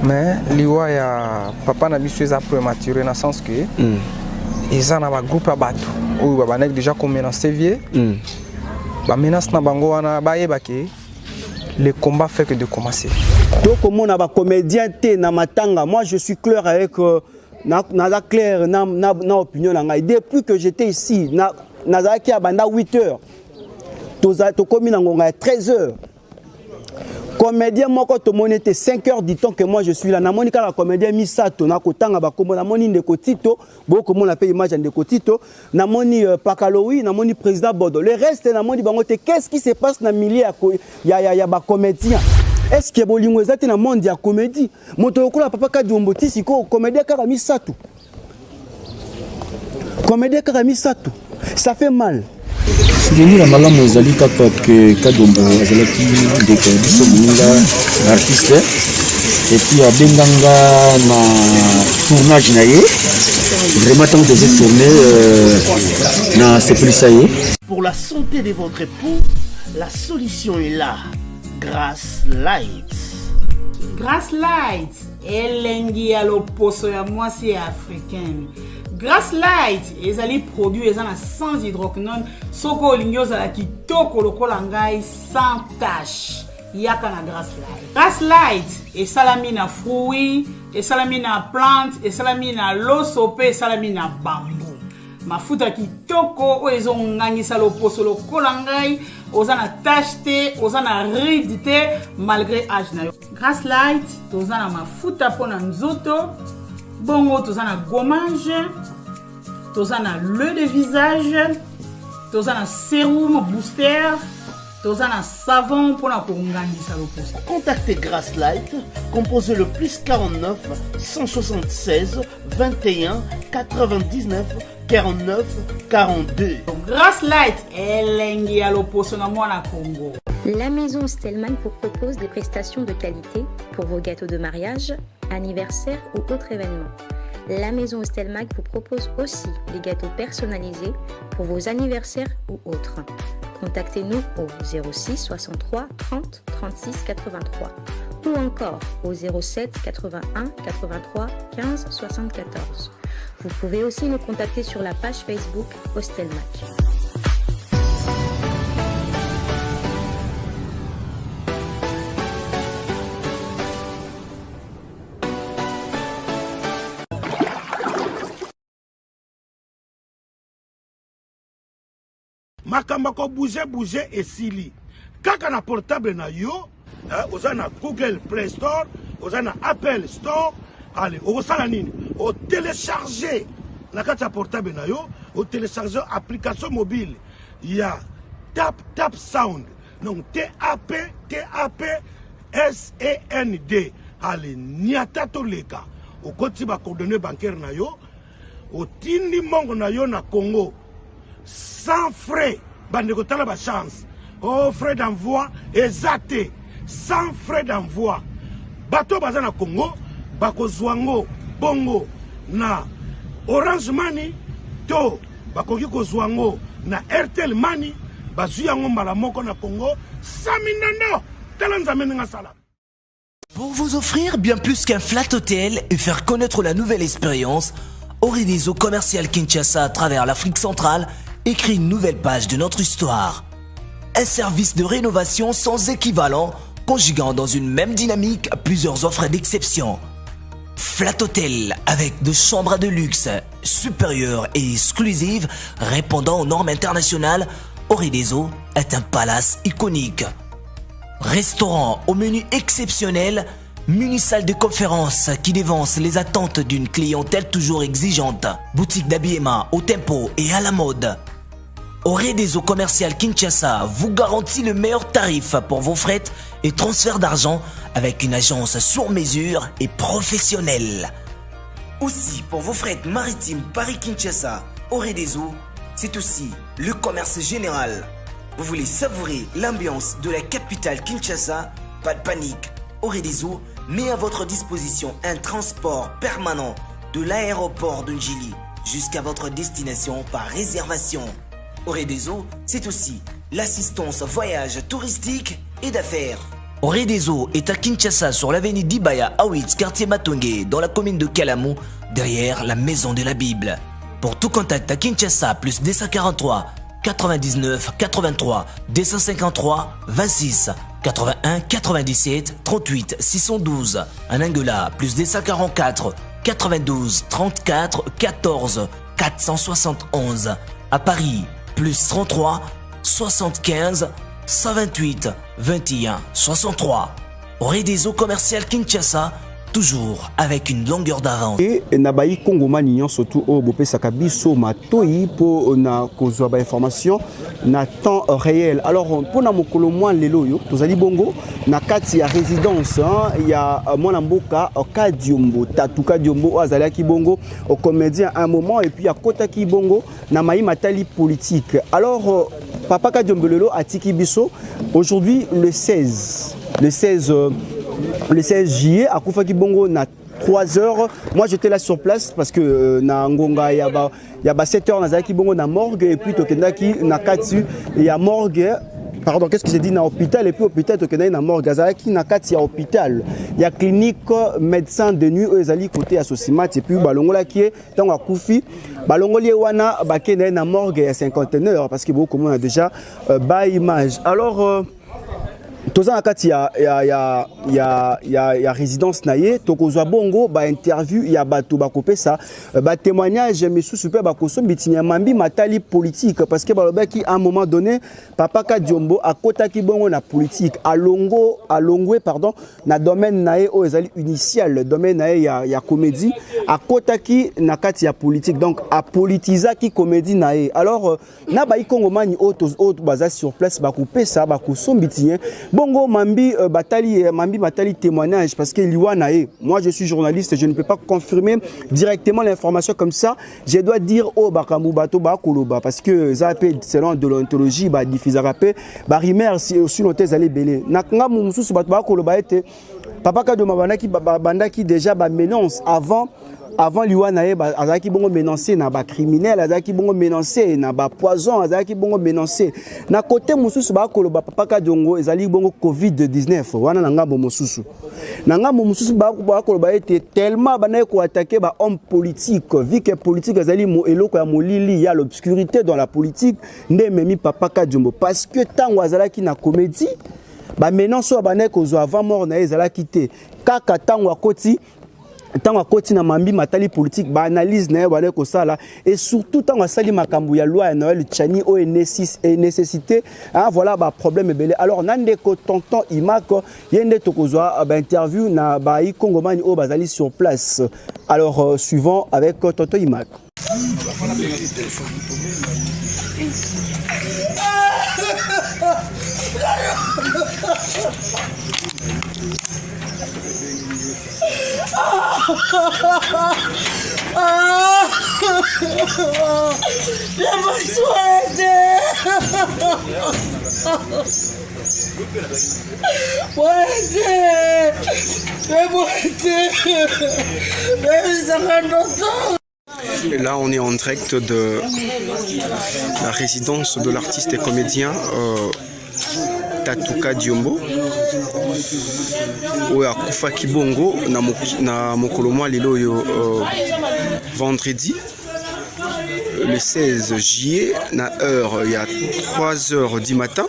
Mais liwa ya papa na biso eza prématuré dans le sens que ils ont un groupe à battre ou ba déjà comme dans sévier ba menace na bango wana ba yebake le combat fait que de commencer. Donc comment on a ba comédien té na matanga, moi je suis clair avec na clair na opinion na ngai depuis que j'étais ici na zaki à banda 8h to komi na ngonga 13h. Comédien moko to monete 5h du temps que moi je suis là na monika la comédien misato na kotanga ba kombo na moni ndeko Tito boko mona pe image ndeko Tito na moni Pakalowi na moni président Bodo le reste na moni bango te qu'est-ce qui se passe na milieu ya ba comédien est-ce que bolingo ezate na monde ya comédie moto yokola papa Kadiombo tisiko comédien kaka misato ça fait mal. Souvenir à Malamu ezali kaka que Kadiombo azalaki ndeko biso moninga artiste et puis abenganga na tournage na ye vraiment tant que j'ai tourné na sepelisaye. Pour la santé de votre époux, la solution est là. Grass Light. Grass Light elengi ya loposo ya mwasi ya africaine. Grass Light ezali produit ezana sans hydroquinone soko olingi ozala kitoko lokola ngai sans tache yaka na Grass Light. Grass Light esalami na fruit, esalami na plante, esalami na loso pe esalami na bambou. Mafuta kitoko o ezongangisa loposo lokola ngai ozana tache te, ozana ride te malgré âge na yo. Grass Light tozana mafuta pona nzoto. Bongo tozana gommage, tozana le de visage, tozana sérum booster, tozana savon pour la koungangisa loposo. Contactez Grass Light, composez le plus 49 176 21 99 49 42. Grass Light elengi ya loposo na mwana Congo. La maison Stelman vous propose des prestations de qualité pour vos gâteaux de mariage, anniversaire ou autres événements. La maison Stelmag vous propose aussi des gâteaux personnalisés pour vos anniversaires ou autres. Contactez-nous au 06 63 30 36 83 ou encore au 07 81 83 15 74. Vous pouvez aussi nous contacter sur la page Facebook Hostelmac. Makamba ko bouger et sili. Kaka na portable na yo, oza na Google Play Store, oza na Apple Store, allez, osala nini? O télécharger na kati ya portable na yo, o télécharger application mobile. Il y a Tap Sound. Donc TAP-SAND. Allez, niata to leka. O koti ba coordonnées bancaires na yo, o tindi mongo na yo na Congo. Sans frais, bandeko tala ba chance. Oh, frais d'envoi, exacté. Sans frais d'envoi. Bato baza na Congo, bako zwango, bongo, na Orange Money, to, bako kiko zwango, na Airtel Money, bazu yango malamoko na Congo, saminano, talanza menenga sala. Pour vous offrir bien plus qu'un flat hôtel et faire connaître la nouvelle expérience, Orideso Commercial Kinshasa à travers l'Afrique centrale écrit une nouvelle page de notre histoire. Un service de rénovation sans équivalent, conjuguant dans une même dynamique plusieurs offres d'exception. Flat Hotel avec de chambres de luxe, supérieures et exclusives, répondant aux normes internationales, Orideso est un palace iconique. Restaurant au menu exceptionnel, mini-salle de conférence qui dévance les attentes d'une clientèle toujours exigeante. Boutique d'habillement au tempo et à la mode. Orideso Commercial Kinshasa vous garantit le meilleur tarif pour vos frais et transferts d'argent avec une agence sur mesure et professionnelle. Aussi pour vos frais maritimes Paris-Kinshasa, Orideso, c'est aussi le commerce général. Vous voulez savourer l'ambiance de la capitale Kinshasa? Pas de panique. Orideso met à votre disposition un transport permanent de l'aéroport de Njili jusqu'à votre destination par réservation. Orideso, c'est aussi l'assistance voyage touristique et d'affaires. Oredezo est à Kinshasa sur l'avenue d'Ibaya Awitz, quartier Matonge, dans la commune de Kalamu, derrière la maison de la Bible. Pour tout contact à Kinshasa, plus 243 99 83 253 26 81 97 38 612. En Angola, plus 244 92 34 14 471. À Paris, plus 33 75 128 21 63. Oredezo commercial Kinshasa, toujours avec une longueur d'avance. Et nabayi Congomani surtout au bopé sakabiso matoi pour na kozwa ba information na temps réel. Alors pour na mokolo moi lelo yo tozali bongo na kati ya résidence ya mwana mboka Kadiombo Tatuka Diombo azali ki bongo au comédien à un moment et puis à kota ki bongo na mai matali politique. Alors Papa Kadiombo lelo atiki biso aujourd'hui le 16 juillet à Koufa Kibongo na 3 heures. Moi j'étais là sur place parce que na Ngonga y a 7 heures na Kibongo na morgue et puis tokendaki na Katu il y a morgue. Pardon, qu'est-ce que j'ai dit na hôpital et puis hôpital tokendaki na morgue azaki na Kati ya hôpital. Il y a clinique médecin de nuit ezali côté associmat et puis balongola qui est tant à Koufi balongoli wana bakene na morgue ya 50 heures parce que beaucoup on a déjà ba image. Alors Toza nakati ya résidence naye tokozwa bongo ba interview ya bato bakopesa ba témoignage mais super bakoso bitinya mambi matali politique parce que balobaki à un moment donné Papa Kadiombo akotaki bongo na politique alongwe pardon na domaine naye o ezali initial domaine naye ya comédie akotaki na kati ya politique donc a politizaki comédie naye. Alors na ba ikongomani auto baza sur place bakopesa bakoso bitinya bongo mambi matali témoignage parce que liwanae moi je suis journaliste je ne peux pas confirmer directement l'information comme ça je dois dire au bakamu bato ba koloba parce que ça appelle selon de l'ontologie ba diffusera pe ba rimer si aussi notes aller belé nakanga mususu bato ba koloba ete Papa Kadiombo bandaki déjà ba menace avant liwanae azaki bongo menacé na ba criminel azaki bongo menacé na ba poison azaki bongo menacé na côté mususu ba koloba Papa Kadiombo ezali bongo Covid-19 wana na ngambo mususu ba koloba ete tellement banaye ko attaquer ba homme politique vu que politique ezali mo eloko ya molili ya l'obscurité dans la politique nde memi Papa Kadiombo parce que tango azalaki na comédie ba menace so banaye ko zo avant mort na ezala quitté kaka tango akoti na mambi matali politique ba analyse na yebale ko sala et surtout tant asali makambu ya loi ya Noël Tchani o nécessité voilà ba problème belé. Alors nande ko tonton Imako yende tokozwa ba interview na ba ikongomani o bazali sur place. Alors suivant avec tonton Imako. Et là, on est en direct de la résidence de l'artiste et comédien Tatuka Diombo oya Koufa Kibongo na mokolo mwa lelo yo vendredi le 16 juillet na heure il y a 3 heures du matin.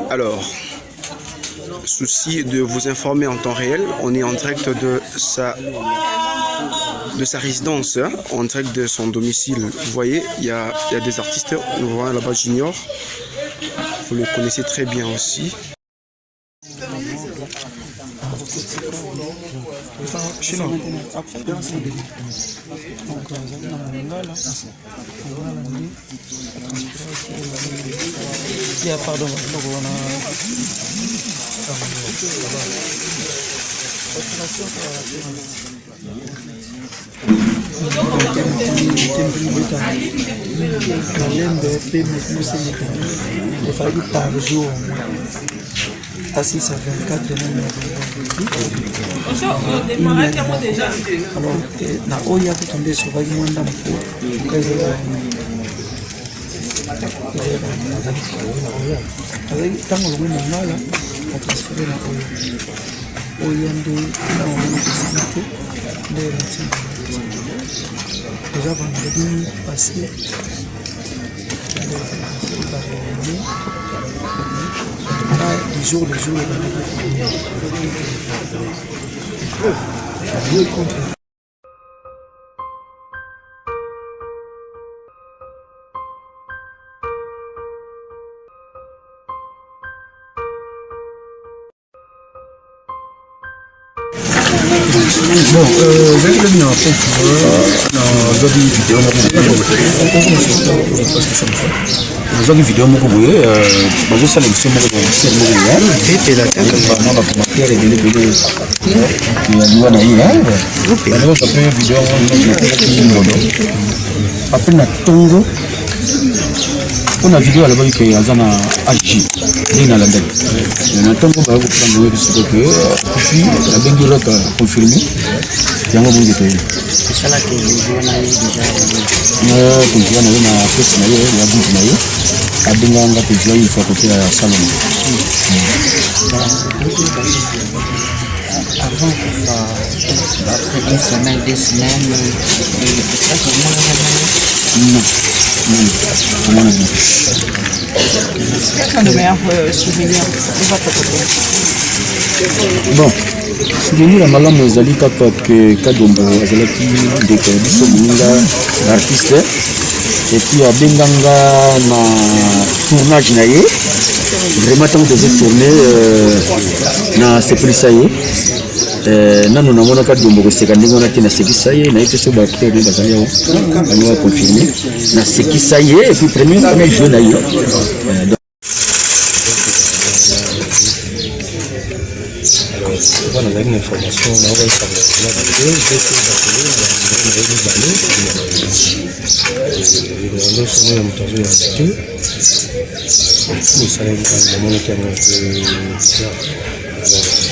Alors souci de vous informer en temps réel, on est en direct de sa résidence, hein, en direct de son domicile. Vous voyez, il y a des artistes, nous voyons là-bas Junior, vous le connaissez très bien aussi. Il fallait par jour à 6 à 24 alors na oya kutonde so va mwanda mpo Tango le monde normal, on transféré dans au Yandé, dans la possibilité de médecine. Déjà vendredi passé, les jours, Bon, j'ai vu le vidéo moko boye bazosala biso moko baser moko yaliwa na ye bazosape video modo apres na ntongo mpona video alobaki ke aza na ag ndenge nalandaki na ntongo bakoprendre oyo bisiko ke kufi abengi roka confirme yango bongi toye tonzwa na ye na pesi na ye ya butu na ye abenganga tonzwa ye fois kote ya salon avant que ça, après une semaine, 2 semaines, ça comment non, quels sont les meilleurs souvenirs de votre côté? Bon, souvenir ya malamu ezali kaka ke Kadombo azalaki ndeko ya biso moninga na artiste epuis abenganga na tournage na ye vraiment ntango tozi tourne na sepelisa ye nano namona Kadombo koseka ndenge wana te nasekisa ye naye te so baacteur ne bazali awo bango baconfirme nasekisa ye epuis premier jeu na ye On a une information, on a envoyé ça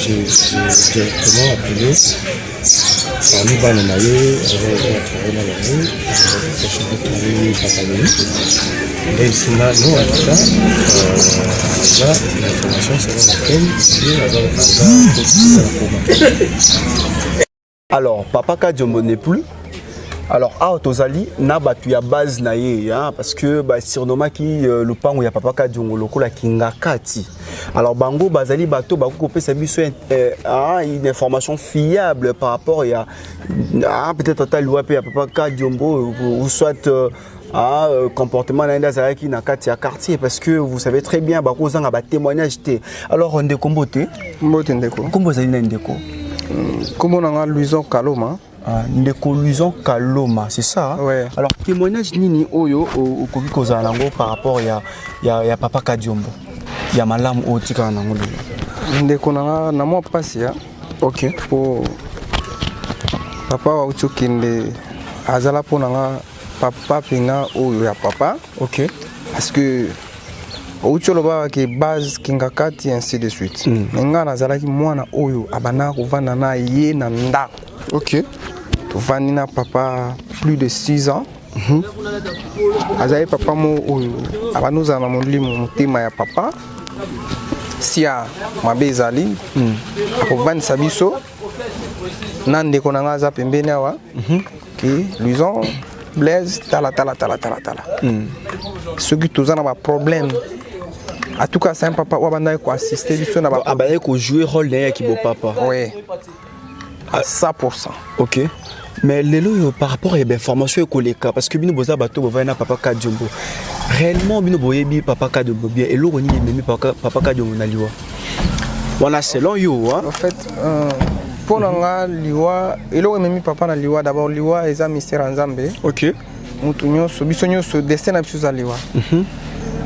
j'ai directement appelé parmi Bananaye, nous, en tout cas, l'information selon laquelle alors, Papa Kadiombo n'est plus. Alors, à Otozali, na batu ya base na ye, parce que surnommé qui le pango ya Papa Kadiombo lokola Kingakati. Alors, bango bazali bato bako kopé sa biso une information fiable par rapport à peut-être total loi ya Papa Kadiombo ou soit comportement qui na kati ya quartier parce que vous savez très bien bako zanga ba témoignage té. Alors, on décomboté. Mbote ndeko. Kombo zali na ndeko. Kombo nanga Luison Kaloma. Ndeko Luison Kaloma, c'est ça? Ouais. Alors, témoignage nini oyo au koki kozala nango par rapport ya Papa Kadiombo. Ya malamu otika nango. Ndeko nanga na moi pasi ya. OK. Pour papa wa uchokinde azala po nanga papa pinga oyo ya papa. OK. Parce que Ucholoba ki base Kingakati ainsi de suite. Nga nazalaki mwana oyo abana kovanda na ye na ndako. OK. Tovandi na papa plus de 6 ans. Azali papa mo oyo abanuza na molimo motema ya papa. Sia mabezali. Akovandisa biso. Na ndeko nanga aza pembeni awa. Ki Luison Blaise tala. Ce qui tous en a problème. En tout cas, c'est un papa qui a assisté à jouer rôle d'un qui papa. Oui. À 100%. OK. Mais lelo par rapport à l'information écolique parce que bino boza bato bovana Papa Kadiombo. Réellement bino boyebi Papa Kadiombo bien et lo roni memi Papa Kadiombo na liwa. Voilà selon yo en fait pour nga liwa et lo memi papa na liwa d'abord liwa eza mystère nzambe. OK. Mutunyo so bisonyo so destin na biso za liwa.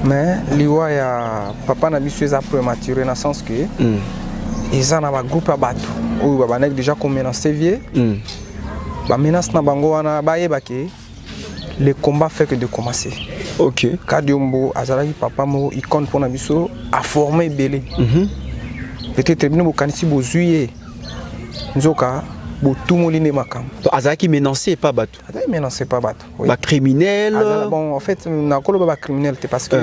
Mais liwa ya papa na biso eza prématuré na sens que ils en a un groupe à battre ou ba nek déjà comme en Sévier. Ba menace na bango wana ba yebake le combat fait que de commencer. OK. Kadiombo azalaki papa mo icône pour na biso a formé belé. Peut-être bino bokanisi bozuye nzoka tout le monde makam. Azaki menacé pas bateau. Azaki menacé pas bateau. Ba criminel. Bon, en fait, na kolo ba criminel parce que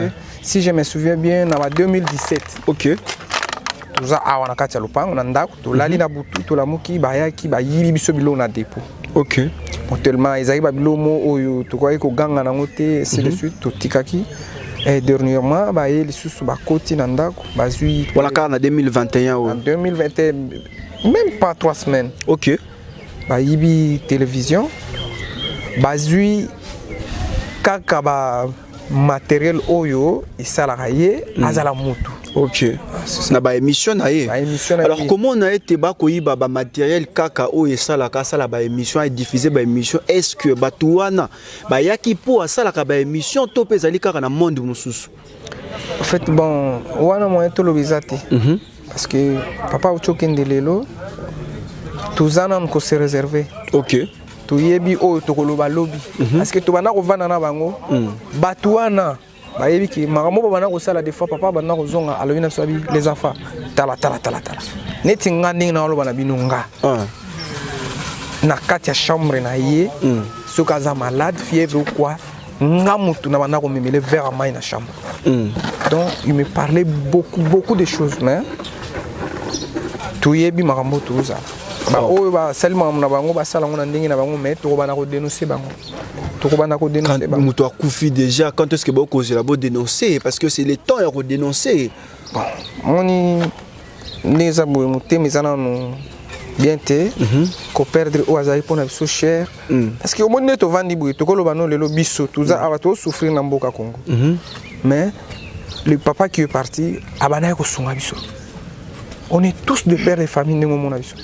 si je me souviens bien, en 2017. OK. Tout ça a wana kati lopang na ndako to lali na butu to la muki ba yaki ba yili biso bilo na dépôt. OK. Bon tellement ezaki ba bilo mo oyo to kwa ko ganga na ngote c'est de suite to tikaki. Et dernièrement ba yeli susu ba koti na ndako ba zui wala ka na 2021 en 2021 même pas 3 semaines. OK. Ba yibi télévision ba zui kaka ba matériel oyo isalaka ye azala mutu. OK. Na ba émission na ye. Alors comment on a été ba koyiba ba matériel kaka oyo isalaka sala ba émission et diffuser ba émission, est-ce que batuana ba yaki po asalaka ba émission to pezali kaka na monde mususu? En fait bon wana moyen to lobizati. Parce que papa uchokende lelo tuzana nko se réserver. OK. To yebi o to koloba lobby parce que to bana ko vana na bango batuana ba yebi ki makambo bana ko sala des fois papa bana ko zonga alobi na sabi les enfants tala neti ngani na loba na binunga na kati ya chambre na ye soka za malade fièvre ou quoi ngamutu na bana ko memele verre à main na chambre. Donc il me parlait beaucoup de choses mais to yebi makambo to za ba oyo ba seulement na bango ba sala ngona ndingi na bango mais to bana ko dénoncer bango to bana ko dénoncer bango muto akufi déjà quand est-ce que ba cause la bo dénoncer parce que c'est le temps ya ko dénoncer moni neza bo muté mizana no bien té ko perdre o azali pona biso cher parce que au monde to vandi bo to ko lo bano lelo biso tuza aba to souffrir na mboka Congo mais le papa qui est parti abana ko sunga biso. On est tous de pères et familles de mon avis.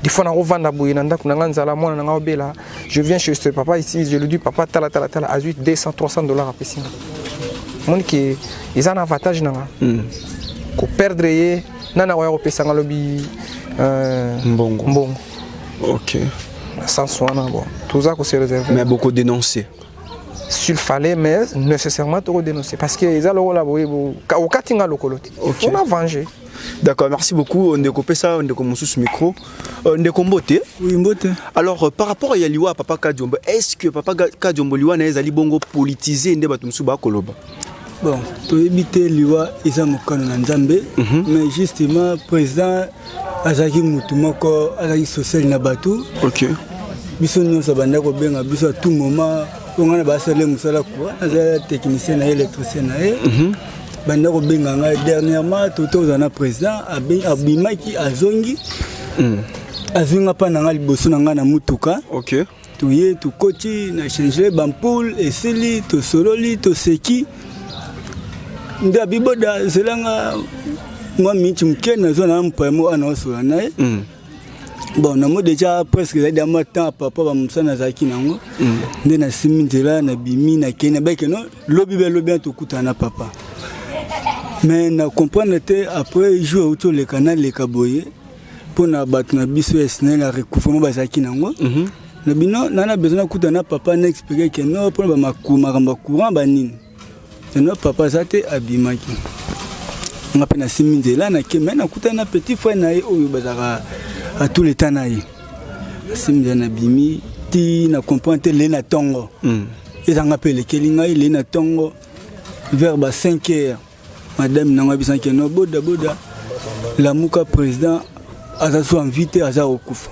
Des fois, on va je viens chez ce papa ici, je lui dis papa, tala, à 8, 200, 300 $ à Pessina. Mon qui ils ont un avantage nanga. Ko perdre ye nana wa opesa ngalobi mbongo. OK. Sans soin bon. Tout ça qu'on s'est réservé. Mais beaucoup dénoncé. S'il fallait mais nécessairement tout dénoncer parce que ils ont là au katinga lokolote. On a vengé. D'accord, merci beaucoup. On découpe ça, on découpe sous micro. On découpe Mbote. Oui, Mbote. Alors, par rapport à Yaliwa, Papa Kadiombo, est-ce que Papa Kadiombo Liwa n'a pas bongo politisé Ndeba Tumsuba Koloba? Bon, pour éviter Liwa, ils ont un Nzambe, mais justement, président Azaki Moutumoko, Azaki Social Nabatu. OK. Biso nous sabanda ko benga biso à tout moment, on a basé musala quoi, Azaki technicien et électricien bandako benganga dernièrement toto zana président abimaki azongi azunga pa nanga liboso nanga na mutuka. OK. Tuye tukoti na changer bampoule esili to sololi to seki nda biboda zelanga moi minti mkena zona mpamo ana sola nae. Bon namo déjà presque za ma temps papa ba musana zaki nango nde na siminzela na bimi na kena ba keno lobi to kutana papa. Mais na comprendre que après jouer autour le canal les kaboye pour na battre na biso esne la recouvrement bazaki nango na bino nana besoin kutana papa na expliquer que non pour ba makuma courant banini non papa zate abimaki on appelle na siminzela na ke mais na kutana petit frère na ye oyo bazaka à tous les temps na ye siminzela na bimi ti na comprendre le na tongo et ça appelle kelinga le na tongo vers 5h. Madame Nanga Bisankeno, boda, la mouka président a soit invité à Zarokouf.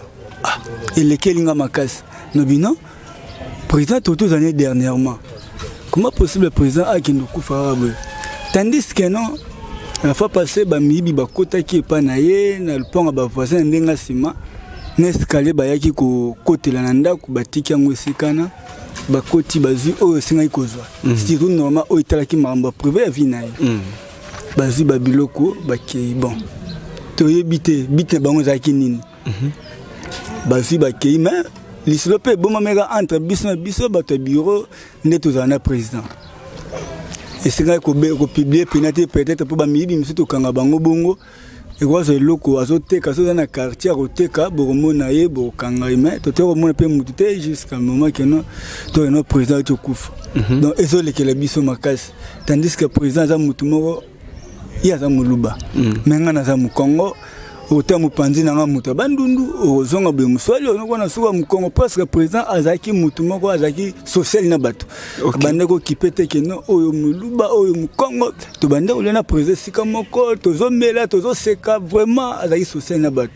Et lesquels n'ont ma casse. Nobino, président toutes les années dernièrement. Comment possible le président a qui nous couvre arabe? Tandis que non, la fois passée, Bamibi Bakota qui est panaye, na le pont à Bavoisin, Nenga Sima, n'escalé Bayaki ko côté la Nanda, Batiki Angwesikana. Bakoti bazu o singa ikozwa si tout normal o italaki mamba privé ya vinaye bazu babiloko bakei bon to yebite bite bango zaki nini bazu bakei mais l'islope boma mega entre biso bato bureau neto zana président et singa ko publier penalité peut-être pour ba mibi misuto kanga bango bongo et quoi c'est loko azoteka so dans quartier roteka boromona ye bokanga mais to te romona pe mutute jusqu'à un moment que non to no président to kufa donc ezole que la biso makasi tandis que président za mutumoko ya za muluba menga na za mu Congo ota mopanzi nanga muta bandundu ozonga be muswali onokona suka mukongo parce que président azaki mutu moko azaki social na bato bande ko kipete keno oyo muluba oyo mukongo to bande olena président sika moko tozomela tozoseka vraiment azaki social na bato.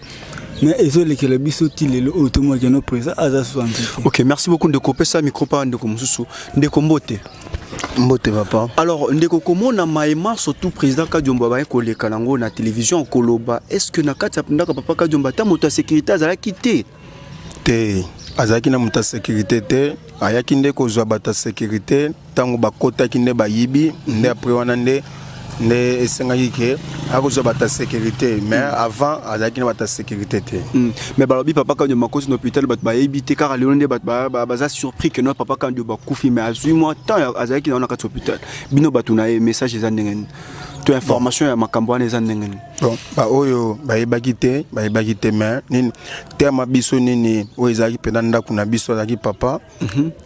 Mais ezolekela biso tilelo oyo tomo keno président aza soangi. OK, merci beaucoup de couper ça micro pa ndeko mususu ndeko mbote. Mbote papa. Alors ndeko komona maema surtout président Kadiomba ba koleka nango na télévision koloba est-ce que na kati ndaka papa Kadiomba ta moto sécurité azala quitté te azaki na moto sécurité te ayaki ndeko zwa bata sécurité tango bakota kinde bayibi nde après wana nde esengaki ke akozwa bata sécurité mais avant azaki na bata sécurité te mais balobi papa Kadiomba kosi na hôpital bat bayibi te car le nde bat baza surpris que notre papa Kadiomba kufi mais azui moi tant azaki na kati hôpital bino batuna message za ndengeni to information ya makambo wana za ndengeni bon ba oyo bayebaki te mais nini tema biso nini oyo ezaki pena ndako na biso azaki papa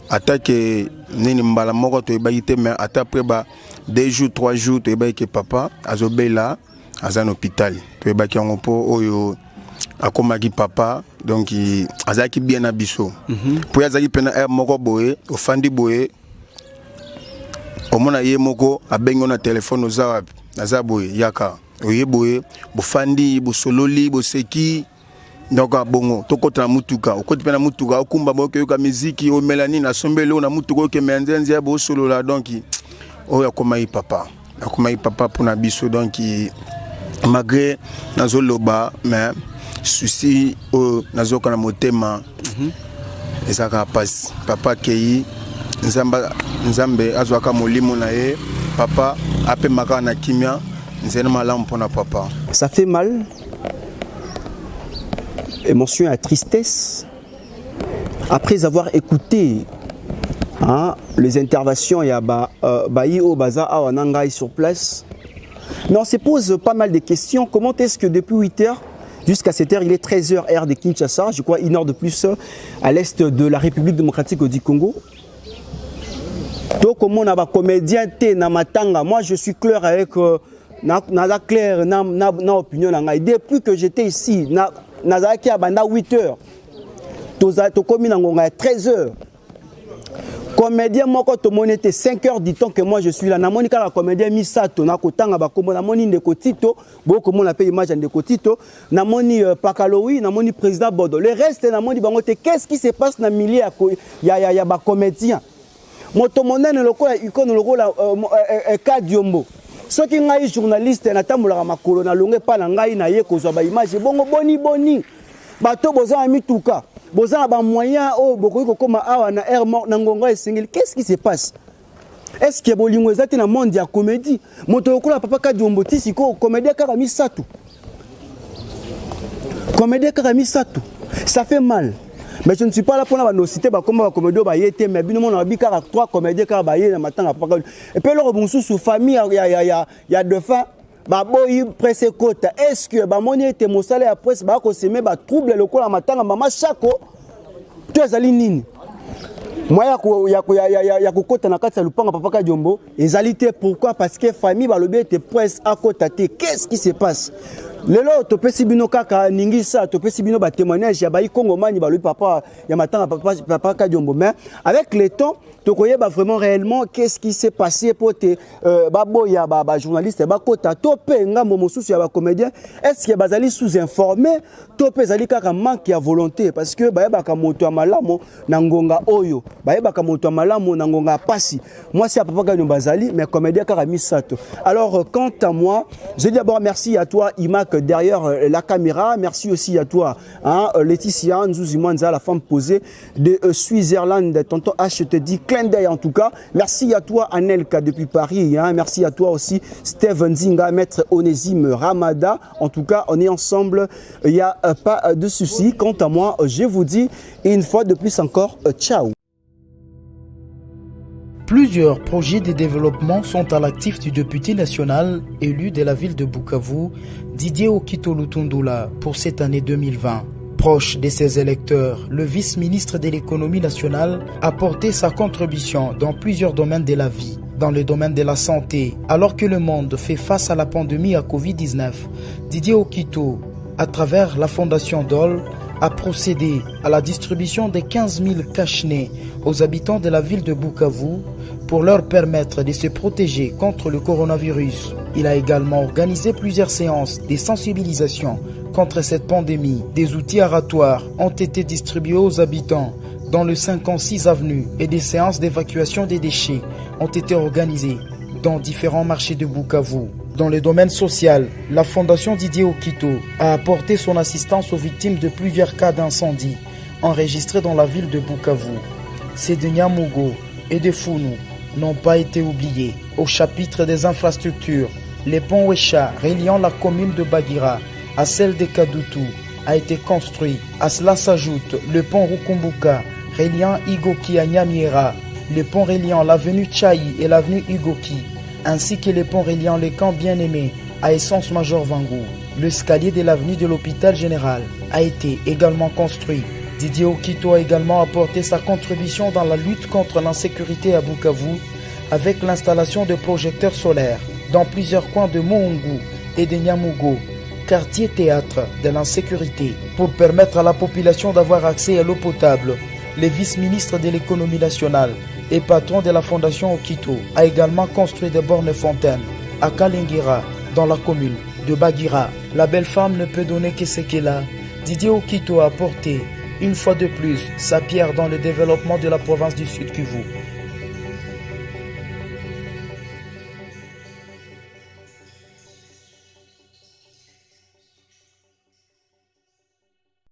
atake nini mbala moko to yebaki te mais ata après ba 2 jours 3 jours to yebaki ke papa azobela azan hôpital to yebaki yango po oyo akomaki papa donc azaki bien na biso po azaki pena moko boye ofandi boye omona ye moko abengo na téléphone oza aza boye yaka oye boye bofandi bosololi boseki donc bongo tokota na mutuka okoti pena mutuka okumba boke yoka muziki o melani na sombelo na mutuka oke menzenzi ya bosolola donc oyo akomai papa pour na biso donc malgré nazoloba mais souci o nazoka na motema ezaka passe papa kei nzambe azwaka molimo na ye papa ape maka na kimia nzena malamu pona papa. Ça fait mal, émotion et tristesse après avoir écouté les interventions il y a Bayi au Baza Awanangai sur place. Mais on se pose pas mal de questions. Comment est-ce que depuis 8 heures jusqu'à 7 heures, il est 13 heures heure de Kinshasa, je crois 1 heure de plus à l'est de la République démocratique du Congo. Donc comment on a comédien té na matanga, moi je suis clair avec na clair na opinion na depuis que j'étais ici na zaki abanda 8 heures. To komi na ngonga 13 heures. Comédien moko to monete 5 heures du temps que moi je suis là. Na monika la comédien misato na kotanga ba kombo na moni ndeko Tito, boko mona pe image ndeko Tito, na moni Pakalowi, na moni président Bodo. Le reste na moni bango te qu'est-ce qui se passe na milieu ya ba comédien. Moto monene lokola ikono lokola Kadiomba. Soki ngai journaliste na tambola makolo na longe pa na ngai na ye kozwa ba image bongo boni bato boza mituka boza ba moyen o bokoki kokoma awa na air mort na ngonga esengeli. Qu'est-ce qui se passe? Est-ce que bolingo ezati na monde ya comédie moto lokola papa Kadiomba tisiko comédie kaka misato ça fait mal. Mais je ne suis pas là pour nous citer comme un comédien bayete mais bien mon abi car 3 comédiens car baye na matanga papa et puis leur bon sous famille il y a deux fois ba boy presse kota est-ce que ba moni était mon salaire après ba ko semer ba trouble le ko la matanga mama chako tu ezali nini moi ya kokota na kati ya lupanga papa Kadiomba ezalité pourquoi parce que famille ba lobi était presse à kota te qu'est-ce qui se passe lelo to pesi bino kaka ningisa to pesi bino ba témoignage ya bayi kongomani ba lui papa ya matanga papa Kadiomba mais avec le temps to koyeba vraiment réellement qu'est-ce qui s'est passé pour te baboya ba journaliste ba kota to pe ngambo mosusu ya ba comédien est-ce que bazali sous-informé to pe zali kaka manque ya volonté parce que bayeba ka moto ya malamu na ngonga oyo bayeba ka moto ya malamu na ngonga pasi moi c'est papa Kadiomba bazali mais comédien kaka misato. Alors quant à moi je dis d'abord merci à toi Imak derrière la caméra, merci aussi à toi Laetitia Nzouzi Mwanza, la femme posée de Switzerland, tonton H, je te dis clin d'œil en tout cas. Merci à toi Anelka depuis Paris, merci à toi aussi Steven Zinga, maître Onésime Ramada. En tout cas on est ensemble, il n'y a pas de souci. Quant à moi je vous dis une fois de plus encore ciao. Plusieurs projets de développement sont à l'actif du député national élu de la ville de Bukavu, Didier Okito Lutundula, pour cette année 2020. Proche de ses électeurs, le vice-ministre de l'économie nationale a porté sa contribution dans plusieurs domaines de la vie. Dans le domaine de la santé, alors que le monde fait face à la pandémie à Covid-19, Didier Okito à travers la Fondation Dole, a procédé à la distribution de 15 000 cache-nez aux habitants de la ville de Bukavu pour leur permettre de se protéger contre le coronavirus. Il a également organisé plusieurs séances de sensibilisation contre cette pandémie. Des outils aratoires ont été distribués aux habitants dans le 56 avenue et des séances d'évacuation des déchets ont été organisées dans différents marchés de Bukavu. Dans le domaine social, la Fondation Didier Okito a apporté son assistance aux victimes de plusieurs cas d'incendie enregistrés dans la ville de Bukavu. Ces de Nyamugo et de Funu n'ont pas été oubliés. Au chapitre des infrastructures, le pont Wesha reliant la commune de Bagira à celle de Kadutu a été construit. À cela s'ajoute le pont Rukumbuka reliant Igoki à Nyamiera, le pont reliant l'avenue Tchaï et l'avenue Igoki, ainsi que le pont reliant le camp Bien-Aimé à Essence Major Vangou. L'escalier de l'avenue de l'hôpital général a été également construit. Didier Okito a également apporté sa contribution dans la lutte contre l'insécurité à Bukavu avec l'installation de projecteurs solaires dans plusieurs coins de Mohungu et de Nyamugo, quartier théâtre de l'insécurité, pour permettre à la population d'avoir accès à l'eau potable. Le vice-ministre de l'économie nationale et patron de la Fondation Okito a également construit des bornes fontaines à Kalingira, dans la commune de Bagira. La belle femme ne peut donner que ce qu'elle a. Didier Okito a apporté une fois de plus sa pierre dans le développement de la province du Sud Kivu.